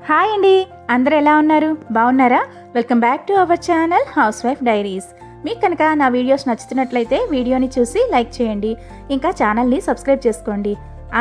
Hi అండి, అందరూ ఎలా ఉన్నారు? బాగున్నారా? Welcome back to our channel house wife diaries. మీకు కనుక నా వీడియోస్ నచ్చుతున్నట్లయితే వీడియోని చూసి లైక్ చేయండి, ఇంకా ఛానల్ని సబ్స్క్రైబ్ చేసుకోండి.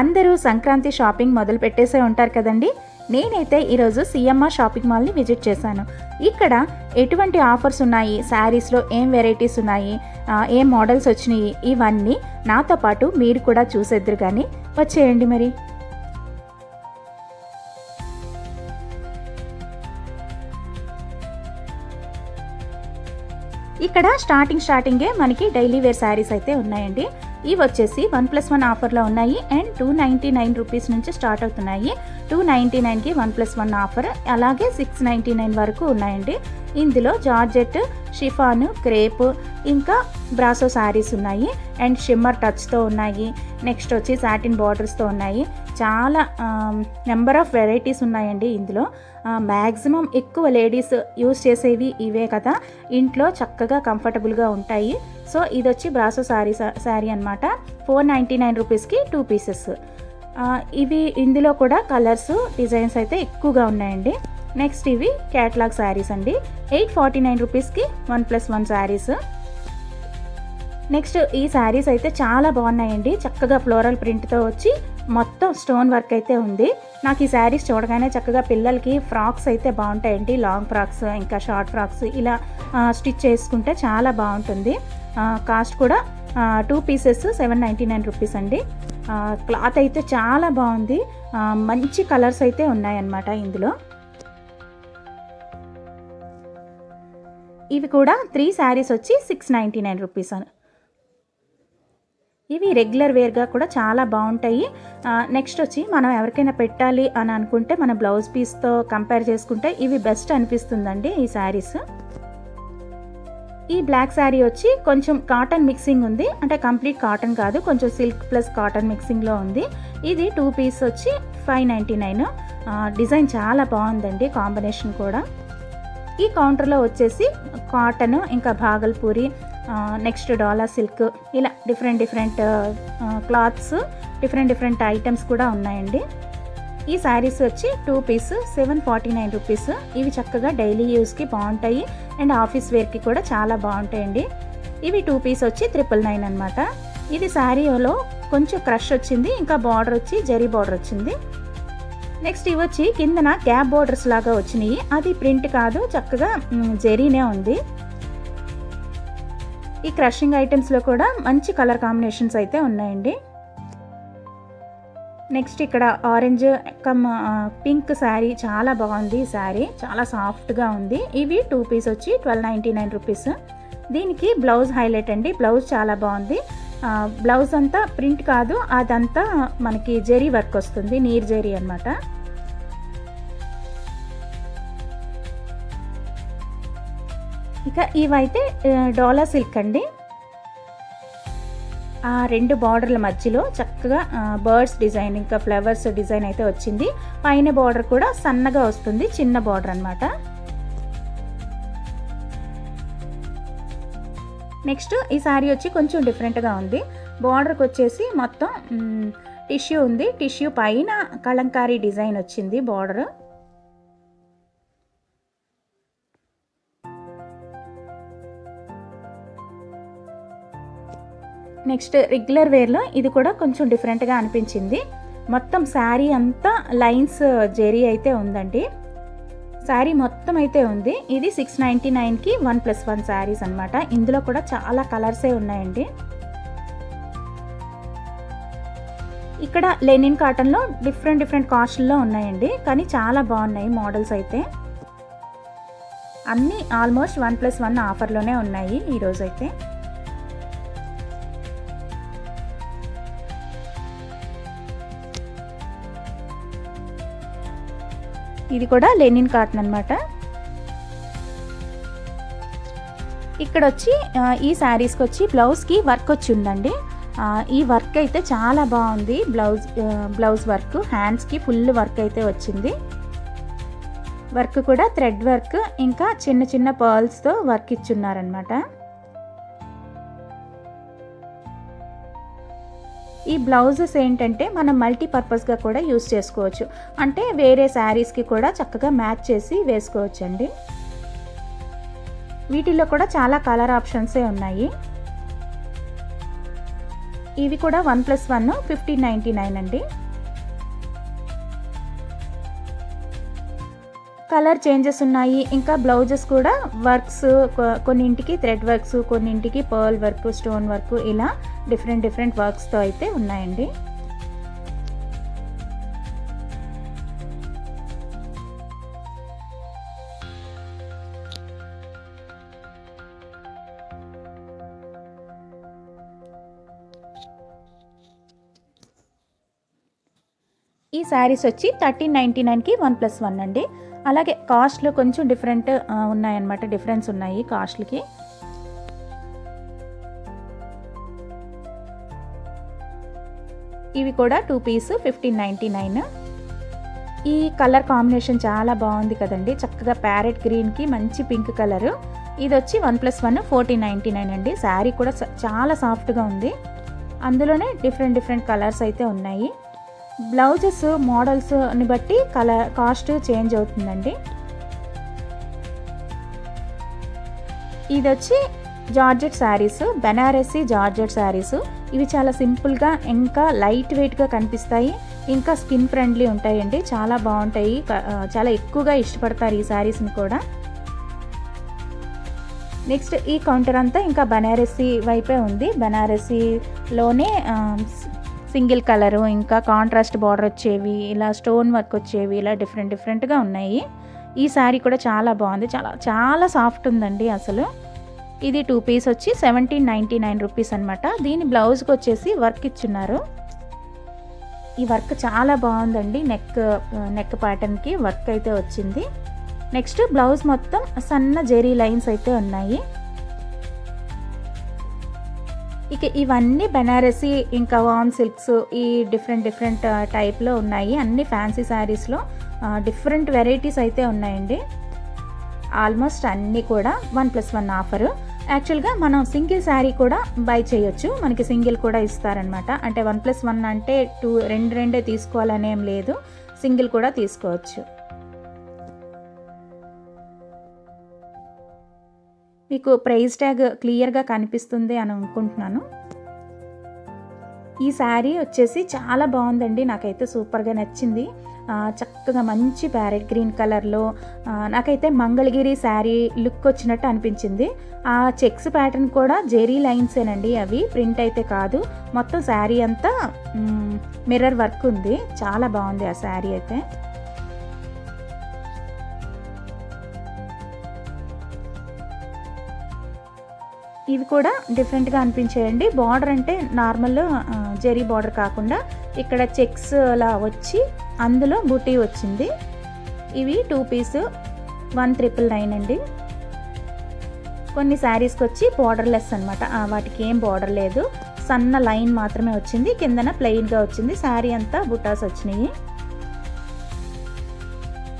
అందరూ సంక్రాంతి షాపింగ్ మొదలు పెట్టేసే ఉంటారు కదండి. నేనైతే ఈరోజు సిఎంఆర్ షాపింగ్ మాల్ని విజిట్ చేశాను. ఇక్కడ ఎటువంటి ఆఫర్స్ ఉన్నాయి, శారీస్లో ఏం వెరైటీస్ ఉన్నాయి, ఏం మోడల్స్ వచ్చినాయి, ఇవన్నీ నాతో పాటు మీరు కూడా చూసేద్దరు. కానీ వచ్చేయండి మరి. ఇక్కడ స్టార్టింగే మనకి డైలీ వేర్ శారీస్ అయితే ఉన్నాయండి. ఇవి వచ్చేసి 1+1 ఆఫర్లో ఉన్నాయి అండ్ 299 రూపీస్ నుంచి స్టార్ట్ అవుతున్నాయి. 299కి 1+1 ఆఫర్, అలాగే 699 వరకు ఉన్నాయండి. ఇందులో జార్జెట్, షిఫాను, క్రేప్, ఇంకా బ్రాసో శారీస్ ఉన్నాయి అండ్ షిమ్మర్ టచ్తో ఉన్నాయి. నెక్స్ట్ వచ్చి సాటిన్ బార్డర్స్తో ఉన్నాయి. చాలా నెంబర్ ఆఫ్ వెరైటీస్ ఉన్నాయండి. ఇందులో మ్యాక్సిమం ఎక్కువ లేడీస్ యూస్ చేసేవి ఇవే కదా, ఇంట్లో చక్కగా కంఫర్టబుల్గా ఉంటాయి. సో ఇది వచ్చి బ్రాసో శారీ అనమాట. 499 రూపీస్కి 2 పీసెస్. ఇవి ఇందులో కూడా కలర్స్, డిజైన్స్ అయితే ఎక్కువగా ఉన్నాయండి. నెక్స్ట్ ఇవి క్యాటలాగ్ శారీస్ అండి. 849 రూపీస్కి 1+1 శారీస్. నెక్స్ట్ ఈ శారీస్ అయితే చాలా బాగున్నాయండి. చక్కగా ఫ్లోరల్ ప్రింట్తో వచ్చి మొత్తం స్టోన్ వర్క్ అయితే ఉంది. నాకు ఈ శారీస్ చూడగానే చక్కగా పిల్లలకి ఫ్రాక్స్ అయితే బాగుంటాయండి. లాంగ్ ఫ్రాక్స్, ఇంకా షార్ట్ ఫ్రాక్స్ ఇలా స్టిచ్ చేసుకుంటే చాలా బాగుంటుంది. కాస్ట్ కూడా 2 పీసెస్ 799 రూపీస్ అండి. క్లాత్ అయితే చాలా బాగుంది. మంచి కలర్స్ అయితే ఉన్నాయన్నమాట ఇందులో. ఇవి కూడా 3 శారీస్ వచ్చి 699 రూపీస్ అని. ఇవి రెగ్యులర్ వేర్గా కూడా చాలా బాగుంటాయి. నెక్స్ట్ వచ్చి మనం ఎవరికైనా పెట్టాలి అని అనుకుంటే మన బ్లౌజ్ పీస్తో కంపేర్ చేసుకుంటే ఇవి బెస్ట్ అనిపిస్తుందండి ఈ శారీస్. ఈ బ్లాక్ శారీ వచ్చి కొంచెం కాటన్ మిక్సింగ్ ఉంది, అంటే కంప్లీట్ కాటన్ కాదు, కొంచెం సిల్క్ ప్లస్ కాటన్ మిక్సింగ్లో ఉంది. ఇది 2 పీస్ వచ్చి 599. డిజైన్ చాలా బాగుందండి, కాంబినేషన్ కూడా. ఈ కౌంటర్లో వచ్చేసి కాటన్, ఇంకా భాగల్పూరి, నెక్స్ట్ డాలా సిల్క్, ఇలా డిఫరెంట్ క్లాత్స్, డిఫరెంట్ ఐటమ్స్ కూడా ఉన్నాయండి. ఈ శారీస్ వచ్చి 2 పీస్ 749 రూపీస్. ఇవి చక్కగా డైలీ యూస్కి బాగుంటాయి అండ్ ఆఫీస్ వేర్కి కూడా చాలా బాగుంటాయండి. ఇవి 2 పీస్ వచ్చి 999 అనమాట. ఇది శారీలో కొంచెం క్రష్ వచ్చింది, ఇంకా బార్డర్ వచ్చి జరీ బార్డర్ వచ్చింది. నెక్స్ట్ ఇవి వచ్చి కిందన గ్యాప్ బోర్డర్స్ లాగా వచ్చినాయి. అది ప్రింట్ కాదు, చక్కగా జరీనే ఉంది. ఈ క్రషింగ్ ఐటమ్స్లో కూడా మంచి కలర్ కాంబినేషన్స్ అయితే ఉన్నాయండి. నెక్స్ట్ ఇక్కడ ఆరెంజ్ పింక్ శారీ చాలా బాగుంది. ఈ శారీ చాలా సాఫ్ట్గా ఉంది. ఇవి 2 పీస్ వచ్చి 1299 రూపీస్. దీనికి బ్లౌజ్ హైలైట్ అండి. బ్లౌజ్ చాలా బాగుంది. బ్లౌజ్ అంతా ప్రింట్ కాదు, అదంతా మనకి జరీ వర్క్ వస్తుంది, నీర్ జరీ అనమాట. ఇక ఇవైతే డోలా సిల్క్ అండి. ఆ 2 బార్డర్ల మధ్యలో చక్కగా బర్డ్స్ డిజైన్, ఇంకా ఫ్లవర్స్ డిజైన్ అయితే వచ్చింది. పైన బార్డర్ కూడా సన్నగా వస్తుంది, చిన్న బార్డర్ అనమాట. నెక్స్ట్ ఈ శారీ వచ్చి కొంచెం డిఫరెంట్గా ఉంది. బార్డర్కి వచ్చేసి మొత్తం టిష్యూ ఉంది. టిష్యూ పైన కలంకారీ డిజైన్ వచ్చింది బార్డర్. నెక్స్ట్ రెగ్యులర్ వేర్లో ఇది కూడా కొంచెం డిఫరెంట్గా అనిపించింది. మొత్తం శారీ అంతా లైన్స్ జెరీ అయితే ఉందండి. శారీ మొత్తం అయితే ఉంది. ఇది 699కి 1+1 శారీస్ అనమాట. ఇందులో కూడా చాలా కలర్సే ఉన్నాయండి. ఇక్కడ లెనిన్ కాటన్లో డిఫరెంట్ కాస్ట్లో ఉన్నాయండి, కానీ చాలా బాగున్నాయి మోడల్స్ అయితే. అన్నీ ఆల్మోస్ట్ 1+1 ఆఫర్లోనే ఉన్నాయి ఈరోజైతే. ఇది కూడా లెనిన్ కాటన్ అనమాట. ఇక్కడ వచ్చి ఈ శారీస్కి వచ్చి బ్లౌజ్కి వర్క్ వచ్చి ఉందండి. ఈ వర్క్ అయితే చాలా బాగుంది. బ్లౌజ్ వర్క్, హ్యాండ్స్కి ఫుల్ వర్క్ అయితే వచ్చింది. వర్క్ కూడా థ్రెడ్ వర్క్, ఇంకా చిన్న పర్ల్స్తో వర్క్ ఇచ్చున్నారనమాట. ఈ ఈ బ్లౌజెస్ ఏంటంటే మనం మల్టీపర్పస్గా కూడా యూస్ చేసుకోవచ్చు. అంటే వేరే శారీస్కి కూడా చక్కగా మ్యాచ్ చేసి వేసుకోవచ్చండి. వీటిల్లో కూడా చాలా కలర్ ఆప్షన్సే ఉన్నాయి. ఇవి కూడా 1+1 1599 అండి. కలర్ చేంజెస్ ఉన్నాయి. ఇంకా బ్లౌజెస్ కూడా వర్క్స్, కొన్నింటికి థ్రెడ్ వర్క్స్, కొన్నింటికి పర్ల్ వర్క్, స్టోన్ వర్క్, ఇలా డిఫరెంట్ వర్క్స్తో అయితే ఉన్నాయండి. ఈ శారీస్ వచ్చి 1399కి 1+1 అండి. అలాగే కాస్ట్లో కొంచెం ఉన్నాయన్నమాట, డిఫరెన్స్ ఉన్నాయి కాస్ట్లకి. ఇవి కూడా 2 పీస్ 1599. ఈ కలర్ కాంబినేషన్ చాలా బాగుంది కదండి, చక్కగా ప్యారెట్ గ్రీన్కి మంచి పింక్ కలరు. ఇది వచ్చి 1+1 1499 అండి. శారీ కూడా చాలా సాఫ్ట్గా ఉంది. అందులోనే డిఫరెంట్ కలర్స్ అయితే ఉన్నాయి. బ్లౌజెస్ మోడల్స్ని బట్టి కాస్ట్ చేంజ్ అవుతుందండి. ఇది వచ్చి జార్జెట్ శారీస్, బెనారసీ జార్జెట్ శారీస్. ఇవి చాలా సింపుల్గా ఇంకా లైట్ వెయిట్గా కనిపిస్తాయి, ఇంకా స్కిన్ ఫ్రెండ్లీ ఉంటాయండి. చాలా బాగుంటాయి, చాలా ఎక్కువగా ఇష్టపడతారు ఈ శారీస్ని కూడా. నెక్స్ట్ ఈ కౌంటర్ అంతా ఇంకా బెనారసీ వైపే ఉంది. బెనారసీలోనే సింగిల్ కలరు, ఇంకా కాంట్రాస్ట్ బార్డర్ వచ్చేవి, ఇలా స్టోన్ వర్క్ వచ్చేవి, ఇలా డిఫరెంట్గా ఉన్నాయి. ఈ శారీ కూడా చాలా బాగుంది, చాలా సాఫ్ట్ ఉందండి అసలు. ఇది 2 పీస్ వచ్చి 1799 రూపీస్ అనమాట. దీని బ్లౌజ్కి వచ్చేసి వర్క్ ఇచ్చున్నారు. ఈ వర్క్ చాలా బాగుందండి, నెక్ ప్యాటర్న్కి వర్క్ అయితే వచ్చింది. నెక్స్ట్ బ్లౌజ్ మొత్తం సన్న జెరీ లైన్స్ అయితే ఉన్నాయి. ఇక ఇవన్నీ బెనారసీ, ఇంకా వామ్ సిల్క్స్, ఈ డిఫరెంట్ టైప్లో ఉన్నాయి. అన్ని ఫ్యాన్సీ శారీస్లో డిఫరెంట్ వెరైటీస్ అయితే ఉన్నాయండి. ఆల్మోస్ట్ అన్నీ కూడా 1+1 ఆఫరు. యాక్చువల్గా మనం సింగిల్ శారీ కూడా బై చేయొచ్చు, మనకి సింగిల్ కూడా ఇస్తారనమాట. అంటే 1+1 అంటే రెండే తీసుకోవాలనేం లేదు, సింగిల్ కూడా తీసుకోవచ్చు. మీకు ప్రైస్ ట్యాగ్ క్లియర్గా కనిపిస్తుంది అని అనుకుంటున్నాను. ఈ శారీ వచ్చేసి చాలా బాగుందండి, నాకైతే సూపర్గా నచ్చింది. చక్కగా మంచి ప్యారెట్ గ్రీన్ కలర్లో, నాకైతే మంగళగిరి శారీ లుక్ వచ్చినట్టు అనిపించింది. ఆ చెక్స్ ప్యాటర్న్ కూడా జెరీ లైన్సేనండి, అవి ప్రింట్ అయితే కాదు. మొత్తం శారీ అంతా మిర్రర్ వర్క్ ఉంది, చాలా బాగుంది ఆ శారీ అయితే. ఇవి కూడా డిఫరెంట్గా అనిపించేయండి. బార్డర్ అంటే నార్మల్ జెరీ బార్డర్ కాకుండా ఇక్కడ చెక్స్ అలా వచ్చి అందులో బూటీ వచ్చింది. ఇవి 2 పీస్ 1999 అండి. కొన్ని శారీస్కి వచ్చి బార్డర్లెస్ అనమాట, వాటికి ఏం బార్డర్ లేదు, సన్న లైన్ మాత్రమే వచ్చింది, కిందన ప్లెయిన్గా వచ్చింది. శారీ అంతా బుటాస్ వచ్చినాయి.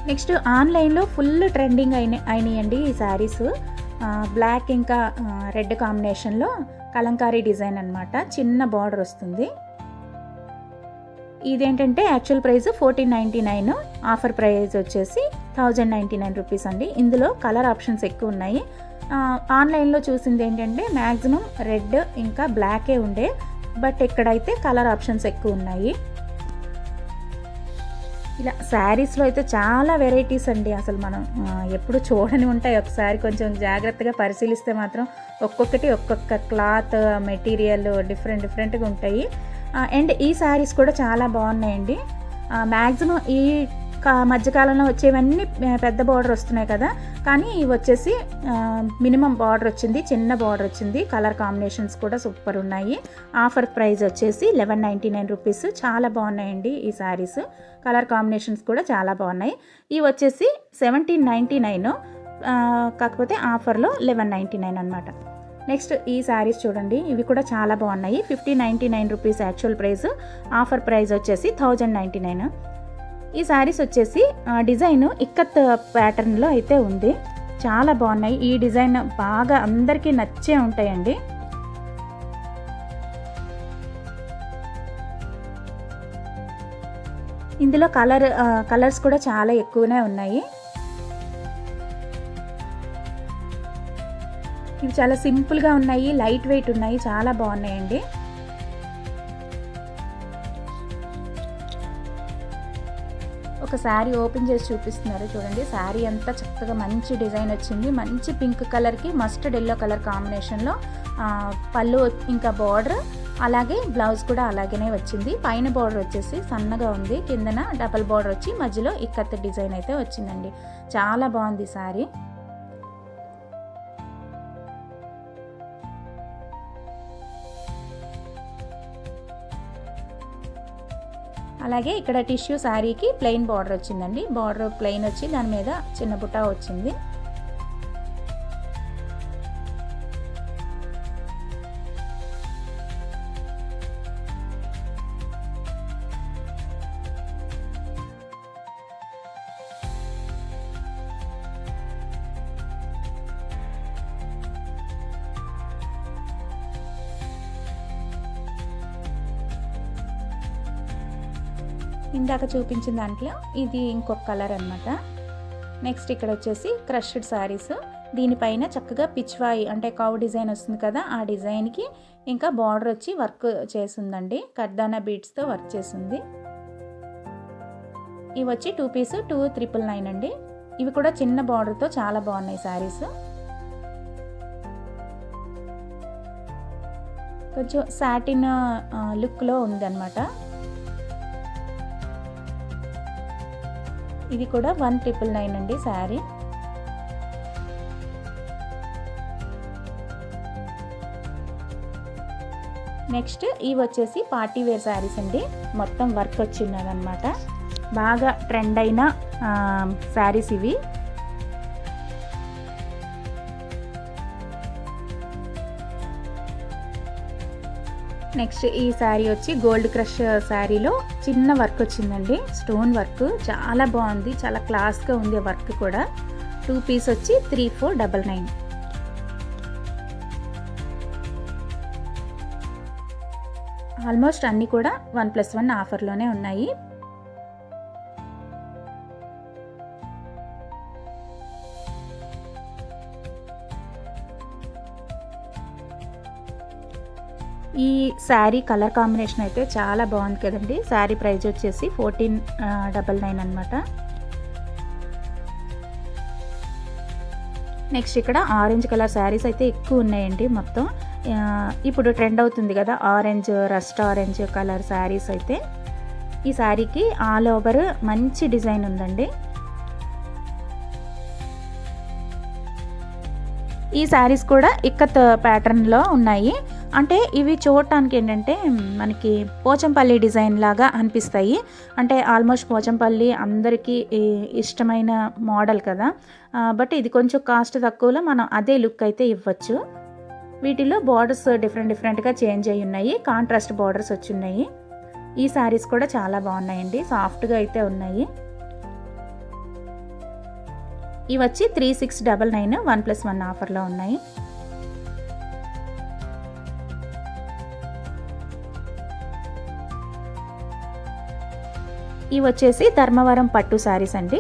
నెక్స్ట్ ఆన్లైన్లో ఫుల్ ట్రెండింగ్ అయినాయండి ఈ శారీస్. బ్లాక్ ఇంకా రెడ్ కాంబినేషన్లో కలంకారీ డిజైన్ అనమాట, చిన్న బార్డర్ వస్తుంది. ఇదేంటంటే యాక్చువల్ ప్రైస్ 1499, ఆఫర్ ప్రైస్ వచ్చేసి 1099 రూపీస్ అండి. ఇందులో కలర్ ఆప్షన్స్ ఎక్కువ ఉన్నాయి. ఆన్లైన్లో చూసింది ఏంటంటే మ్యాక్సిమం రెడ్ ఇంకా బ్లాకే ఉండే, బట్ ఇక్కడైతే కలర్ ఆప్షన్స్ ఎక్కువ ఉన్నాయి. ఇలా శారీస్లో అయితే చాలా వెరైటీస్ అండి, అసలు మనం ఎప్పుడు చూడని ఉంటాయి. ఒకసారి కొంచెం జాగ్రత్తగా పరిశీలిస్తే మాత్రం ఒక్కొక్క క్లాత్ మెటీరియల్ డిఫరెంట్గా ఉంటాయి. అండ్ ఈ శారీస్ కూడా చాలా బాగున్నాయండి. మ్యాక్సిమం ఈ మధ్యకాలంలో వచ్చేవన్నీ పెద్ద బార్డర్ వస్తున్నాయి కదా, కానీ ఇవి వచ్చేసి మినిమం బార్డర్ వచ్చింది, చిన్న బార్డర్ వచ్చింది. కలర్ కాంబినేషన్స్ కూడా సూపర్ ఉన్నాయి. ఆఫర్ ప్రైస్ వచ్చేసి 1199 రూపీస్. చాలా బాగున్నాయండి ఈ శారీస్, కలర్ కాంబినేషన్స్ కూడా చాలా బాగున్నాయి. ఇవి వచ్చేసి 1799, కాకపోతే ఆఫర్లో 1199 అనమాట. నెక్స్ట్ ఈ శారీస్ చూడండి, ఇవి కూడా చాలా బాగున్నాయి. 1599 rupees actual price, offer price వచ్చేసి 1099. ఈ శారీస్ వచ్చేసి డిజైన్ ఇక్కత్ ప్యాటర్న్లో అయితే ఉంది, చాలా బాగున్నాయి. ఈ డిజైన్ బాగా అందరికీ నచ్చే ఉంటాయండి. ఇందులో కలర్స్ కూడా చాలా ఎక్కువనే ఉన్నాయి. ఇవి చాలా సింపుల్గా ఉన్నాయి, లైట్ వెయిట్ ఉన్నాయి, చాలా బాగున్నాయండి. ఒక శారీ ఓపెన్ చేసి చూపిస్తున్నారు చూడండి. శారీ అంతా చక్కగా మంచి డిజైన్ వచ్చింది. మంచి పింక్ కలర్కి మస్టర్డ్ ఎల్లో కలర్ కాంబినేషన్లో పళ్ళు ఇంకా బార్డర్, అలాగే బ్లౌజ్ కూడా అలాగనే వచ్చింది. పైన బార్డర్ వచ్చేసి సన్నగా ఉంది, కిందన డబల్ బార్డర్ వచ్చి మధ్యలో ఇక్కత్ డిజైన్ అయితే వచ్చిందండి. చాలా బాగుంది శారీ. అలాగే ఇక్కడ టిష్యూ శారీకి ప్లెయిన్ బార్డర్ వచ్చిందండి. బార్డర్ ప్లెయిన్ వచ్చి దాని మీద చిన్న బుట్ట వచ్చింది. ఇందాక చూపించిన దాంట్లో ఇది ఇంకొక కలర్ అనమాట. నెక్స్ట్ ఇక్కడ వచ్చేసి క్రష్డ్ శారీస్. దీనిపైన చక్కగా పిచ్వాయి అంటే కౌ డిజైన్ వస్తుంది కదా, ఆ డిజైన్కి ఇంకా బార్డర్ వచ్చి వర్క్ చేసిందండి. కర్దానా బీడ్స్తో వర్క్ చేసింది. ఇవి వచ్చి 2 పీస్ 2,999 అండి. ఇవి కూడా చిన్న బార్డర్తో చాలా బాగున్నాయి శారీస్. కొంచెం సాటిన్ లుక్లో ఉందన్నమాట. ఇది కూడా 1,999 అండి శారీ. నెక్స్ట్ ఇవి వచ్చేసి పార్టీ వేర్ శారీస్ అండి. మొత్తం వర్క్ వచ్చిన్నదనమాట. బాగా ట్రెండ్ అయిన శారీస్ ఇవి. నెక్స్ట్ ఈ శారీ వచ్చి గోల్డ్ క్రష్ శారీలో చిన్న వర్క్ వచ్చిందండి, స్టోన్ వర్క్. చాలా బాగుంది, చాలా క్లాస్గా ఉంది వర్క్ కూడా. 2 పీస్ వచ్చి 3,499. ఆల్మోస్ట్ అన్నీ కూడా 1+1 ఆఫర్లోనే ఉన్నాయి. ఈ శారీ కలర్ కాంబినేషన్ అయితే చాలా బాగుంది కదండి. శారీ ప్రైస్ వచ్చేసి 1499 అనమాట. నెక్స్ట్ ఇక్కడ ఆరెంజ్ కలర్ శారీస్ అయితే ఎక్కువ ఉన్నాయండి. మొత్తం ఇప్పుడు ట్రెండ్ అవుతుంది కదా orange, rust orange colour saris అయితే. ఈ శారీకి ఆల్ ఓవర్ మంచి డిజైన్ ఉందండి. ఈ శారీస్ కూడా ఇక్కత్ ప్యాటర్న్లో ఉన్నాయి. అంటే ఇవి చూడటానికి ఏంటంటే మనకి పోచంపల్లి డిజైన్ లాగా అనిపిస్తాయి. అంటే ఆల్మోస్ట్ పోచంపల్లి అందరికీ ఇష్టమైన మోడల్ కదా, బట్ ఇది కొంచెం కాస్ట్ తక్కువలో మనం అదే లుక్ అయితే ఇవ్వచ్చు. వీటిలో బార్డర్స్ డిఫరెంట్గా చేంజ్ అయ్యి ఉన్నాయి, కాంట్రాస్ట్ బార్డర్స్ వచ్చి ఉన్నాయి. ఈ శారీస్ కూడా చాలా బాగున్నాయండి, సాఫ్ట్గా అయితే ఉన్నాయి. ఇవి వచ్చి 3,699 1+1 ఆఫర్లో ఉన్నాయి. ఇవి వచ్చేసి ధర్మవరం పట్టు శారీస్ అండి.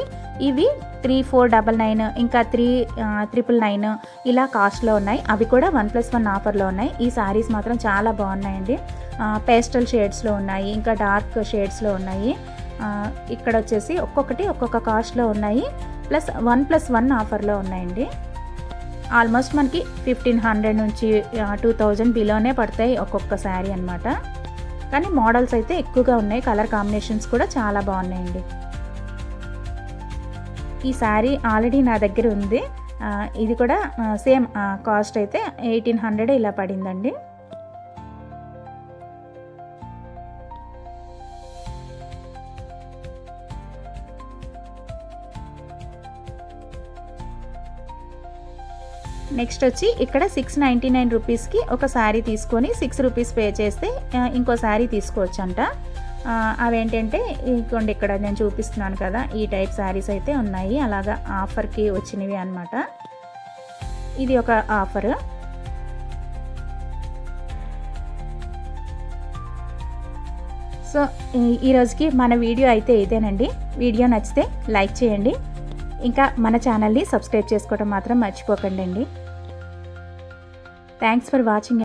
ఇవి 3,499 ఇంకా 3,999 ఇలా కాస్ట్లో ఉన్నాయి. అవి కూడా 1+1 ఆఫర్లో ఉన్నాయి. ఈ శారీస్ మాత్రం చాలా బాగున్నాయండి. పేస్టల్ షేడ్స్లో ఉన్నాయి, ఇంకా డార్క్ షేడ్స్లో ఉన్నాయి. ఇక్కడ వచ్చేసి ఒక్కొక్కటి ఒక్కొక్క కాస్ట్లో ఉన్నాయి, ప్లస్ 1+1 ఆఫర్లో ఉన్నాయండి. ఆల్మోస్ట్ మనకి 1,500 నుంచి 2,000 బిలోనే పడతాయి ఒక్కొక్క శారీ అనమాట. కానీ మోడల్స్ అయితే ఎక్కువగా ఉన్నాయి, కలర్ కాంబినేషన్స్ కూడా చాలా బాగున్నాయండి. ఈ శారీ ఆల్రెడీ నా దగ్గర ఉంది. ఇది కూడా సేమ్ కాస్ట్ అయితే 1,800 ఇలా పడిందండి. నెక్స్ట్ వచ్చి ఇక్కడ 699 రూపీస్కి ఒక శారీ తీసుకొని 6 రూపీస్ పే చేస్తే ఇంకో శారీ తీసుకోవచ్చు అంట. అవేంటంటే ఇంకోండి ఇక్కడ నేను చూపిస్తున్నాను కదా, ఈ టైప్ శారీస్ అయితే ఉన్నాయి. అలాగా ఆఫర్కి వచ్చినవి అనమాట. ఇది ఒక ఆఫర్. సో ఈ రోజుకి మన వీడియో అయితే ఇదేనండి. వీడియో నచ్చితే లైక్ చేయండి, ఇంకా మన ఛానల్ని సబ్స్క్రైబ్ చేసుకోవడం మాత్రం మర్చిపోకండి అండి. Thanks for watching.